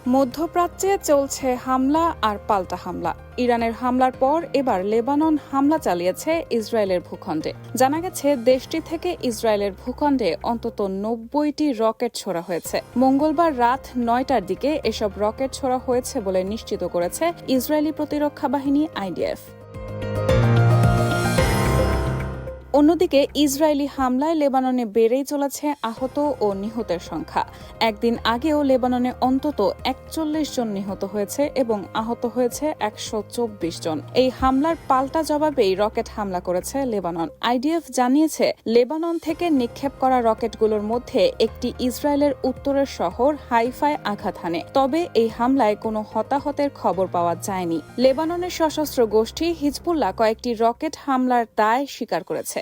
মধ্যপ্রাচ্যে চলছে হামলা আর পাল্টা হামলা। ইরানের হামলার পর এবার লেবানন হামলা চালিয়েছে ইসরায়েলের ভূখণ্ডে। জানা গেছে দেশটি থেকে ইসরায়েলের ভূখণ্ডে অন্তত ৯০টি রকেট ছোড়া হয়েছে। মঙ্গলবার রাত ৯টার দিকে এসব রকেট ছোড়া হয়েছে বলে নিশ্চিত করেছে ইসরায়েলি প্রতিরক্ষা বাহিনী IDF। অন্যদিকে ইসরায়েলি হামলায় লেবাননে বেড়েই চলেছে আহত ও নিহতের সংখ্যা। একদিন আগেও লেবাননে অন্তত ৪১ জন নিহত হয়েছে এবং আহত হয়েছে ১২৪ জন। এই হামলার পাল্টা জবাবেই রকেট হামলা করেছে লেবানন। IDF জানিয়েছে লেবানন থেকে নিক্ষেপ করা রকেটগুলোর মধ্যে একটি ইসরায়েলের উত্তরের শহর হাইফায় আঘাত হানে। তবে এই হামলায় কোনো হতাহতের খবর পাওয়া যায়নি। লেবাননের সশস্ত্র গোষ্ঠী হিজবুল্লাহ কয়েকটি রকেট হামলার দায় স্বীকার করেছে।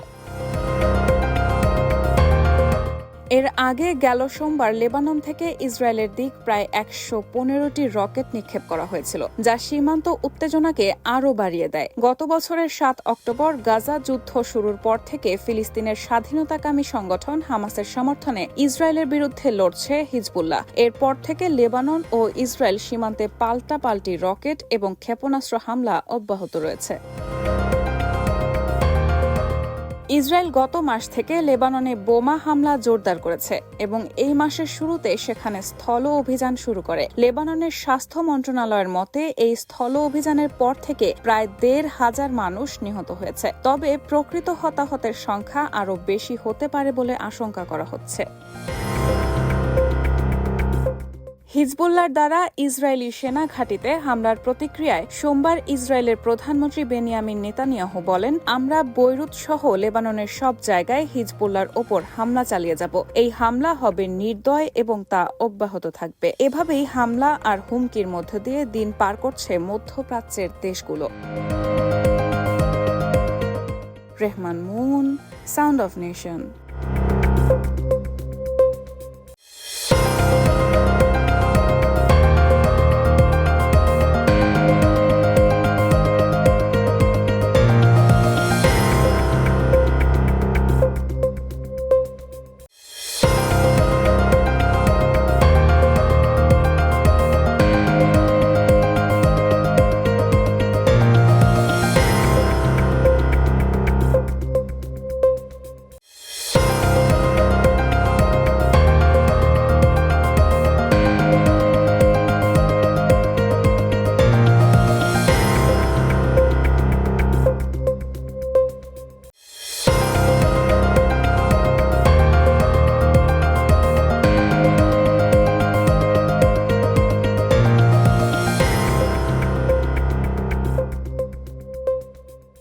এর আগে গেল সোমবার লেবানন থেকে ইসরায়েলের দিক প্রায় ১১৫টি রকেট নিক্ষেপ করা হয়েছিল, যা সীমান্ত উত্তেজনাকে আরও বাড়িয়ে দেয়। গত বছরের ৭ অক্টোবর গাজা যুদ্ধ শুরুর পর থেকে ফিলিস্তিনের স্বাধীনতাকামী সংগঠন হামাসের সমর্থনে ইসরায়েলের বিরুদ্ধে লড়ছে হিজবুল্লাহ। এরপর থেকে লেবানন ও ইসরায়েল সীমান্তে পাল্টাপাল্টি রকেট এবং ক্ষেপণাস্ত্র হামলা অব্যাহত রয়েছে। ইসরায়েল গত মাস থেকে লেবাননে বোমা হামলা জোরদার করেছে এবং এই মাসের শুরুতে সেখানে স্থল অভিযান শুরু করে। লেবাননের স্বাস্থ্য মন্ত্রণালয়ের মতে এই স্থল অভিযানের পর থেকে প্রায় ১৫০০ মানুষ নিহত হয়েছে। তবে প্রকৃত হতাহতের সংখ্যা আরও বেশি হতে পারে বলে আশঙ্কা করা হচ্ছে। হিজবুল্লাহর দ্বারা ইসরায়েলি সেনা ঘাঁটিতে হামলার প্রতিক্রিয়ায় সোমবার ইসরায়েলের প্রধানমন্ত্রী বেনিয়ামিন নেতানিয়াহু বলেন, আমরা বৈরুত সহ লেবাননের সব জায়গায় হিজবুল্লাহর ওপর হামলা চালিয়ে যাব। এই হামলা হবে নির্দয় এবং তা অব্যাহত থাকবে। এভাবেই হামলা আর হুমকির মধ্য দিয়ে দিন পার করছে মধ্যপ্রাচ্যের দেশগুলো। Rehman moon, sound of nation.